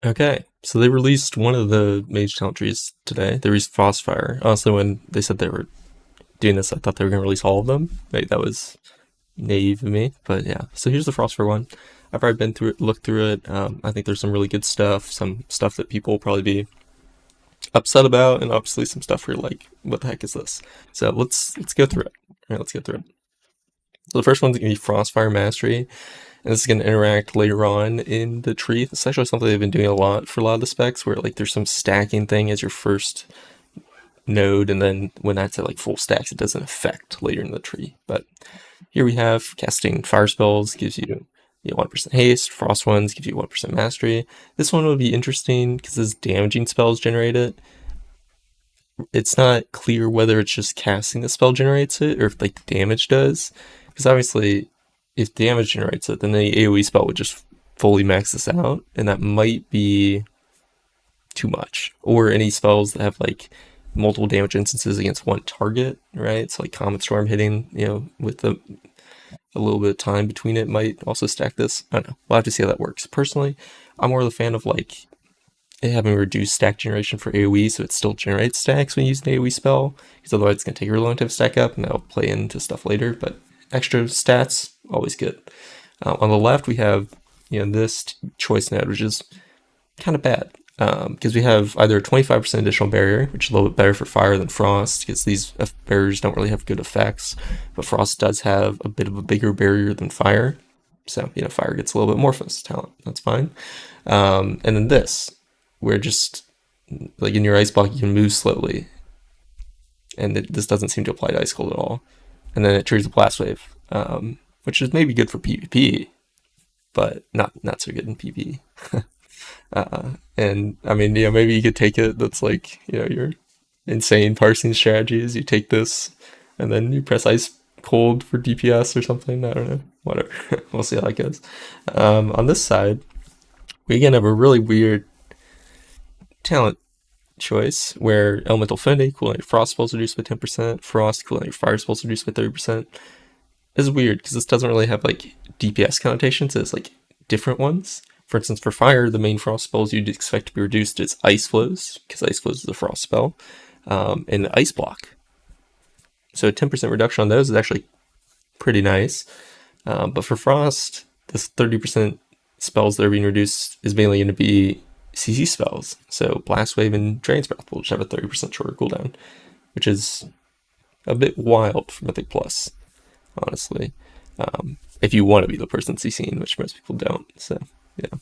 Okay, so they released one of the mage talent trees today. They released Frostfire. Honestly, when they said they were doing this, I thought they were going to release all of them. Maybe that was naive of me, but yeah. So here's the Frostfire one. I've already been through it, looked through it. I think there's some really good stuff, some stuff that people will probably be upset about, and obviously some stuff where you're like, what the heck is this? So let's go through it. All right, let's go through it. So the first one's gonna be Frostfire Mastery, and this is going to interact later on in the tree. It's actually something they've been doing a lot for a lot of the specs, where like there's some stacking thing as your first node, and then when that's at like full stacks, it doesn't affect later in the tree. But here we have casting fire spells gives you 1% haste. Frost ones gives you 1% mastery. This one would be interesting because as damaging spells generate it, it's not clear whether it's just casting the spell generates it or if like the damage does. Because obviously, if damage generates it, then the AoE spell would just fully max this out, and that might be too much. Or any spells that have like multiple damage instances against one target, right? So like Comet Storm hitting, with a little bit of time between it might also stack this. I don't know. We'll have to see how that works. Personally, I'm more of a fan of like it having reduced stack generation for AoE, so it still generates stacks when you use an AoE spell, because otherwise it's going to take a really long time to stack up, and that'll play into stuff later. But extra stats, always good. On the left, we have this choice node, which is kind of bad, because we have either a 25% additional barrier, which is a little bit better for fire than frost, because these barriers don't really have good effects, but frost does have a bit of a bigger barrier than fire, so fire gets a little bit more from this talent. That's fine. And then this, where just like in your ice block you can move slowly, and this doesn't seem to apply to ice cold at all. And then it triggers a blast wave, which is maybe good for PvP, but not so good in PvE. And I mean, maybe you could take it. That's like your insane parsing strategies. You take this, and then you press ice cold for DPS or something. I don't know. Whatever. We'll see how that goes. On this side, we again have a really weird talent choice where Elemental Affinity, cooling your frost spells reduced by 10%, Frost, cooling your fire spells reduced by 30%. This is weird because this doesn't really have like DPS connotations, it's like different ones. For instance, for fire, the main frost spells you'd expect to be reduced is Ice Flows, because Ice Flows is a frost spell, and Ice Block. So a 10% reduction on those is actually pretty nice. But for frost, this 30% spells that are being reduced is mainly going to be CC spells. So Blast Wave and Drain's Breath will just have a 30% shorter cooldown, which is a bit wild for Mythic Plus, honestly. If you want to be the person CCing, which most people don't. So, yeah.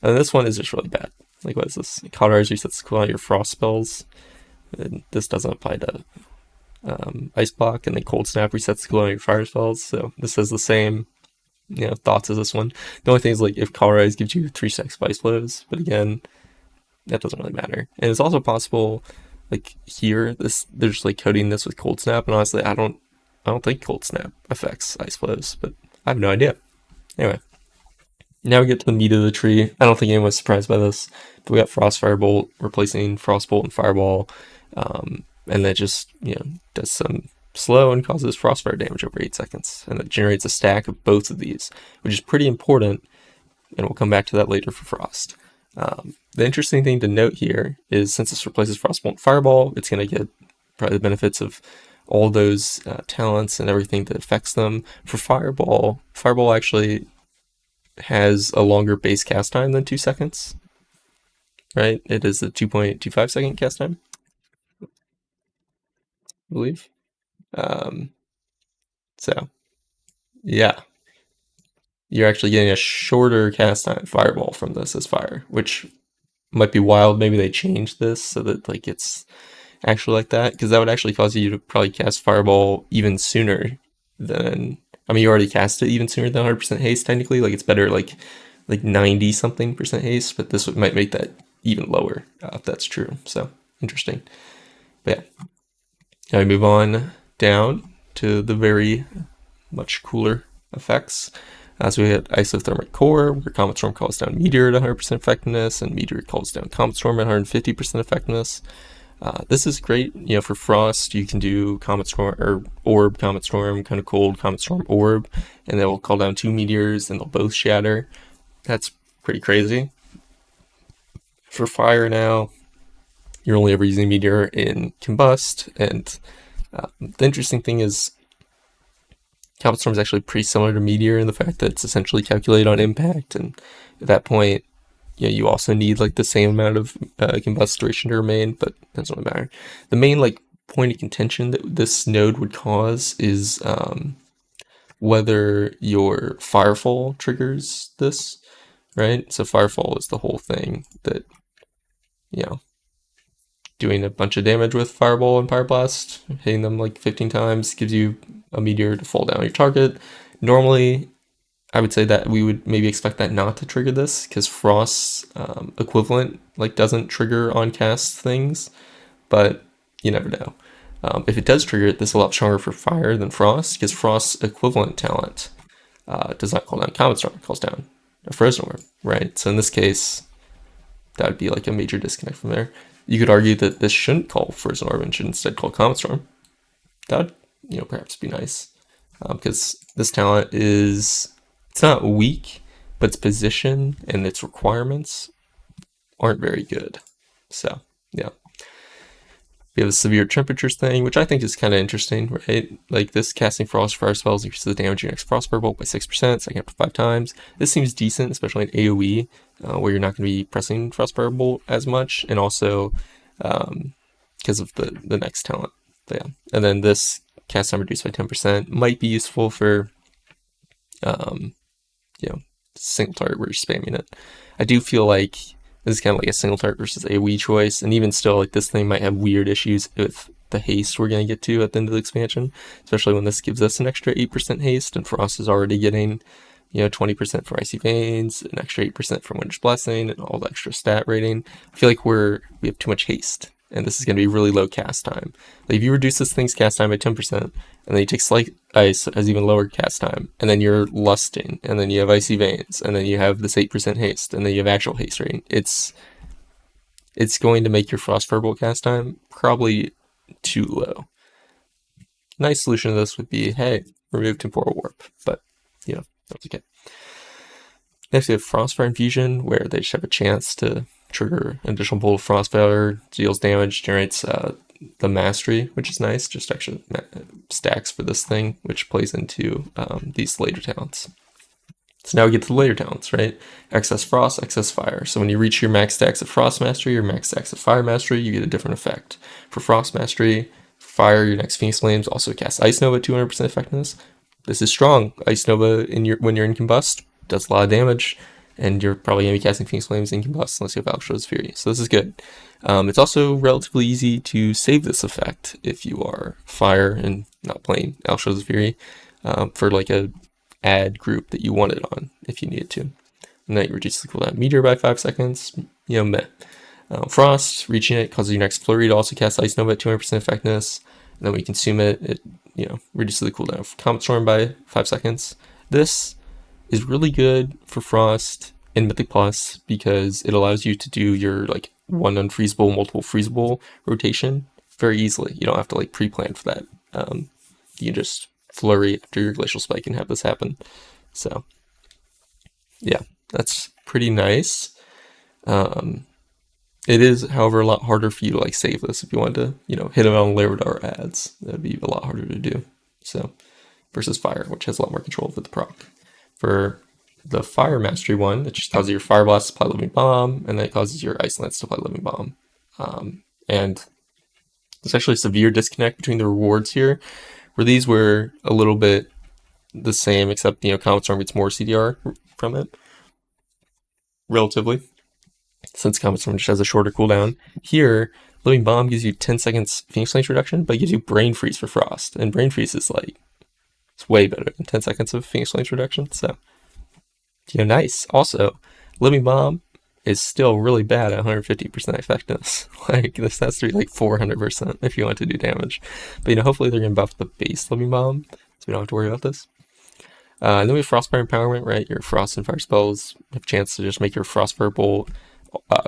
And this one is just really bad. Like, what is this? Cauterize resets the cooldown of your frost spells. And this doesn't apply to Ice Block, and then Cold Snap resets the cooldown of your fire spells. So this has the same thoughts as this one. The only thing is like if Cauterize gives you 3 stacks of Ice Flows, but again, that doesn't really matter. And it's also possible, like here, they're just like coding this with Cold Snap, and honestly, I don't think Cold Snap affects Ice Flows, but I have no idea. Anyway, now we get to the meat of the tree. I don't think anyone's surprised by this, but we got Frost Firebolt replacing Frostbolt and Fireball, and that just does some slow and causes Frostfire damage over 8 seconds, and it generates a stack of both of these, which is pretty important, and we'll come back to that later for Frost. The interesting thing to note here is since this replaces Frostbolt and Fireball, it's going to get probably the benefits of all those talents and everything that affects them. For Fireball actually has a longer base cast time than 2 seconds, right? It is a 2.25 second cast time, I believe. So, yeah, you're actually getting a shorter cast time Fireball from this as Fire, which might be wild. Maybe they changed this so that like it's actually like that, because that would actually cause you to probably cast Fireball even sooner than, I mean, you already cast it even sooner than 100% haste technically. Like it's better like 90 something percent haste, but this might make that even lower if that's true. So interesting. But yeah, now we move on down to the very much cooler effects. So we had Isothermic Core, where Comet Storm calls down Meteor at 100% effectiveness, and Meteor calls down Comet Storm at 150% effectiveness. This is great, for Frost. You can do Comet Storm or Orb Comet Storm, kind of cold Comet Storm Orb, and they will call down 2 meteors, and they'll both shatter. That's pretty crazy. For fire now, you're only ever using meteor in combust, and the interesting thing is Comet Storm is actually pretty similar to meteor in the fact that it's essentially calculated on impact, and at that point, you also need like the same amount of combust duration to remain, but that doesn't really matter. The main like point of contention that this node would cause is whether your firefall triggers this, right? So firefall is the whole thing that, you know, doing a bunch of damage with fireball and pyroblast, hitting them like 15 times gives you a meteor to fall down on your target. Normally, I would say that we would maybe expect that not to trigger this because Frost's equivalent like doesn't trigger on cast things, but you never know. If it does trigger it, this is a lot stronger for fire than Frost because Frost's equivalent talent does not call down Comet Storm, it calls down a Frozen Orb, right? So in this case, that would be like a major disconnect from there. You could argue that this shouldn't call Frozen Orb and should instead call Comet Storm. That would, perhaps be nice because this talent it's not weak, but its position and its requirements aren't very good. So yeah. We have the severe temperatures thing, which I think is kind of interesting, right? Like this casting frost fire spells increases the damage of your next frostfire bolt by 6%, second up to 5 times. This seems decent, especially in AoE, where you're not going to be pressing frostfire bolt as much, and also because of the next talent. But yeah, and then this cast time reduced by 10% might be useful for single target where you're spamming it. I do feel like this is kind of like a single target versus AoE choice, and even still, like this thing might have weird issues with the haste we're going to get to at the end of the expansion, especially when this gives us an extra 8% haste, and Frost is already getting 20% from Icy Veins, an extra 8% from Winter's Blessing, and all the extra stat rating. I feel like we have too much haste, and this is going to be really low cast time. Like if you reduce this thing's cast time by 10%, and then you take Slight Ice as even lower cast time, and then you're Lusting, and then you have Icy Veins, and then you have this 8% haste, and then you have actual haste rating, it's going to make your Frost Firebolt cast time probably too low. Nice solution to this would be, hey, remove Temporal Warp, but that's okay. Next we have Frostfire Infusion, where they just have a chance to trigger an additional bolt of Frostfire, deals damage, generates the Mastery, which is nice, just extra stacks for this thing, which plays into these later talents. So now we get to the later talents, right? Excess Frost, Excess Fire. So when you reach your max stacks of Frost Mastery or max stacks of Fire Mastery, you get a different effect. For Frost Mastery, fire your next Phoenix Flames, also cast Ice Nova, 200% effectiveness. This is strong. Ice Nova when you're in Combust does a lot of damage, and you're probably going to be casting Phoenix Flames in Combust unless you have Alcatraz Fury. So this is good. It's also relatively easy to save this effect if you are fire and not playing Alcatraz Fury for like a ad group that you want it on if you needed to. And then you reduce the cooldown Meteor by 5 seconds. Meh. Frost, reaching it causes your next flurry to also cast Ice Nova at 200% effectiveness. And then when you consume it, reduces the cooldown of Comet Storm by 5 seconds. This is really good for Frost in Mythic Plus because it allows you to do your like one unfreezable, multiple freezable rotation very easily. You don't have to like pre-plan for that. You can just flurry after your Glacial Spike and have this happen. So yeah, that's pretty nice. It is, however, a lot harder for you to like save this if you wanted to, hit it on Laradar ads. That'd be a lot harder to do. So versus Fire, which has a lot more control over the proc. For the Fire Mastery one, it just causes your Fire Blast to apply Living Bomb, and then it causes your Ice Lance to apply Living Bomb. And there's actually a severe disconnect between the rewards here, where these were a little bit the same, except Comet Storm gets more CDR from it, relatively, since Comet Storm just has a shorter cooldown. Here, Living Bomb gives you 10 seconds Phoenix Lance reduction, but it gives you Brain Freeze for Frost, and Brain Freeze is like, it's way better than 10 seconds of Phoenix Lance reduction, so nice. Also, Living Bomb is still really bad at 150% effectiveness. Like, this has to be like 400% if you want to do damage. But hopefully they're going to buff the base Living Bomb, so we don't have to worry about this. And then we have Frostfire Empowerment, right? Your Frost and Fire spells have a chance to just make your Frostfire Bolt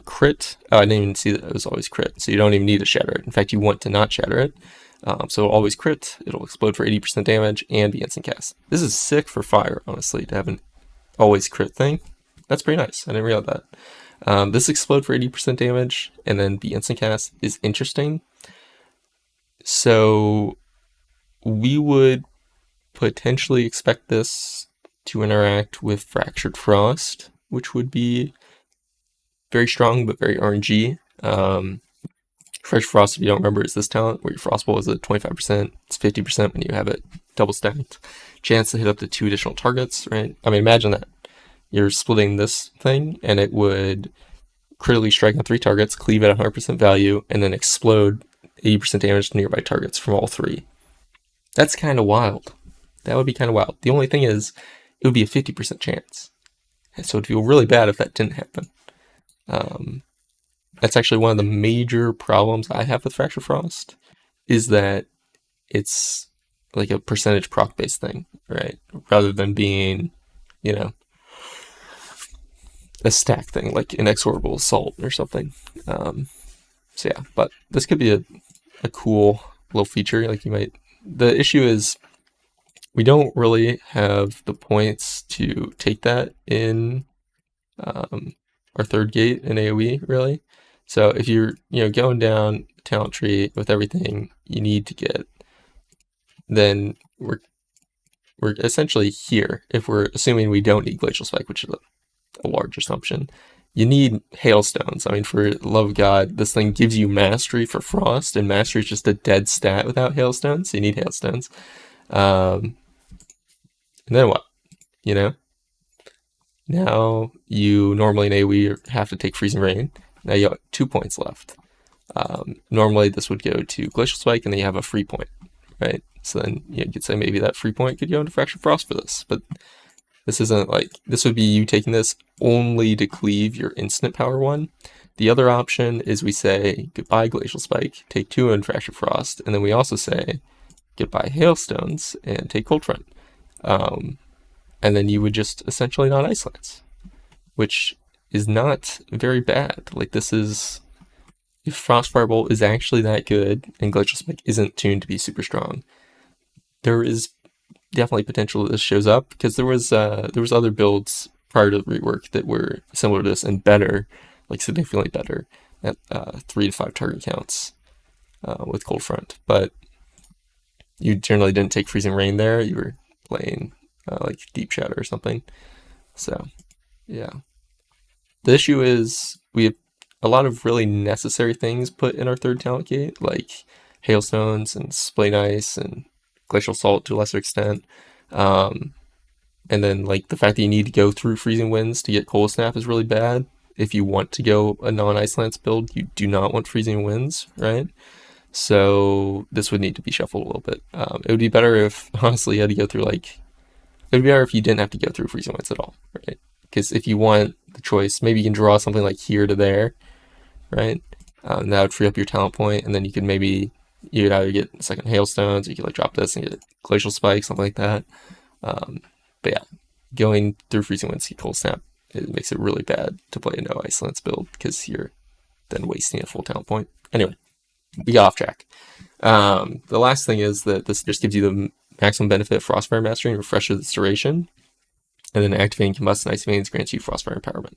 crit. I didn't even see that it was always crit, so you don't even need to shatter it. In fact, you want to not shatter it. So always crit, it'll explode for 80% damage and be instant cast. This is sick for fire, honestly, to have an always crit thing. That's pretty nice. I didn't realize that. This explode for 80% damage, and then the instant cast is interesting. So we would potentially expect this to interact with Fractured Frost, which would be very strong but very RNG. Fresh Frost, if you don't remember, is this talent where your Frostbolt is at 25%. It's 50% when you have it double stacked. Chance to hit up to 2 additional targets, right? I mean, imagine that. You're splitting this thing, and it would critically strike on 3 targets, cleave at 100% value, and then explode 80% damage to nearby targets from all 3. That's kind of wild. That would be kind of wild. The only thing is, it would be a 50% chance. And so it'd feel really bad if that didn't happen. That's actually one of the major problems I have with Fracture Frost, is that it's like a percentage proc based thing, right? Rather than being, you know, a stack thing like Inexorable Assault or something. So yeah, but this could be a cool little feature. Like you might. The issue is we don't really have the points to take that in our third gate in AoE, really. So if you're going down talent tree with everything you need to get, then we're essentially here. If we're assuming we don't need Glacial Spike, which is a large assumption, you need Hailstones. I mean, for the love of God, this thing gives you Mastery for Frost, and Mastery is just a dead stat without Hailstones, so you need Hailstones. And then what? Now you normally in AoE have to take Freezing Rain. Now you have 2 points left. Normally this would go to Glacial Spike, and then you have a free point, right? So then you could say maybe that free point could go into Fractured Frost for this, but this isn't like, this would be you taking this only to cleave your instant power 1. The other option is we say goodbye Glacial Spike, take 2 in Fractured Frost, and then we also say goodbye Hailstones and take Cold Front. And then you would just essentially not Ice Lance, which is not very bad. Like, this is, if Frostfire Bolt is actually that good and Glacial Spike isn't tuned to be super strong, there is definitely potential that this shows up, because there was other builds prior to the rework that were similar to this and better, like significantly better, at 3 to 5 target counts with Cold Front. But you generally didn't take Freezing Rain there. You were playing like Deep Shadow or something. So yeah, the issue is we have a lot of really necessary things put in our third talent gate, like Hailstones and Splain Ice and Glacial Assault to a lesser extent. And then like the fact that you need to go through Freezing Winds to get Cold Snap is really bad. If you want to go a non-Ice Lance build, you do not want Freezing Winds, right? So this would need to be shuffled a little bit. It would be better if, honestly, you had to go through like, it would be better if you didn't have to go through Freezing Winds at all, right? Because if you want the choice, maybe you can draw something like here to there, right? That would free up your talent point, and then you could maybe, you'd either get second Hailstones, or you could like drop this and get Glacial Spike, something like that. But yeah, going through Freezing Winds to get Cold Snap, it makes it really bad to play a no Ice Lance build, because you're then wasting a full talent point. Anyway, we got off track. The last thing is that this just gives you the maximum benefit of Frostfire Mastery and refreshes its duration, and then activating Combust and Ice Veins grants you Frostfire Empowerment.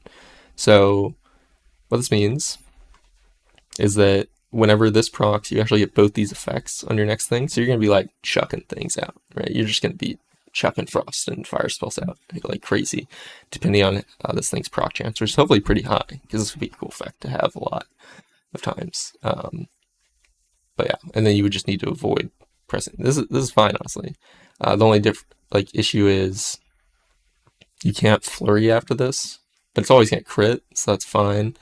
So what this means is that whenever this procs, you actually get both these effects on your next thing. So you're going to be like chucking things out, right? You're just going to be chucking Frost and Fire spells out like crazy, depending on this thing's proc chance, which is hopefully pretty high, because this would be a cool effect to have a lot of times. But yeah, and then you would just need to avoid pressing. This is fine, honestly. The only issue is you can't flurry after this, but it's always gonna crit, so that's fine.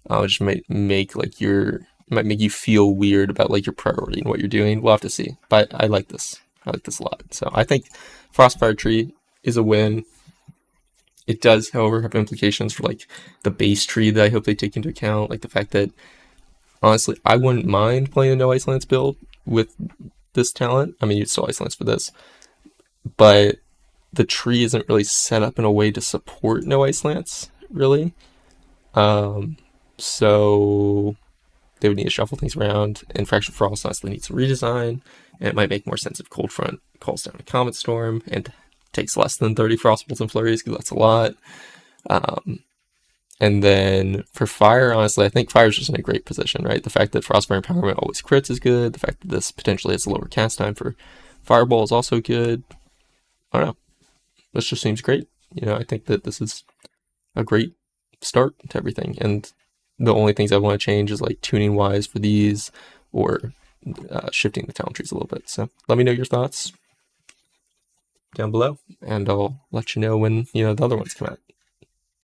It just might make like it might make you feel weird about like your priority and what you're doing. We'll have to see. But I like this. I like this a lot. So I think Frostfire Tree is a win. It does, however, have implications for like the base tree that I hope they take into account, like the fact that, honestly, I wouldn't mind playing a no Ice Lance build with this talent. I mean, you'd still Ice Lance for this, but the tree isn't really set up in a way to support no Ice Lance, really. So they would need to shuffle things around, and Fractured Frost honestly needs some redesign, and it might make more sense if Cold Front calls down a Comet Storm and takes less than 30 Frostbolts and Flurries, because that's a lot. And then for fire, honestly, I think fire's just in a great position, right? The fact that Frostfire Empowerment always crits is good. The fact that this potentially has a lower cast time for Fireball is also good. I don't know. This just seems great. I think that this is a great start to everything. And the only things I want to change is like tuning wise for these or shifting the talent trees a little bit. So let me know your thoughts down below, and I'll let you know when the other ones come out.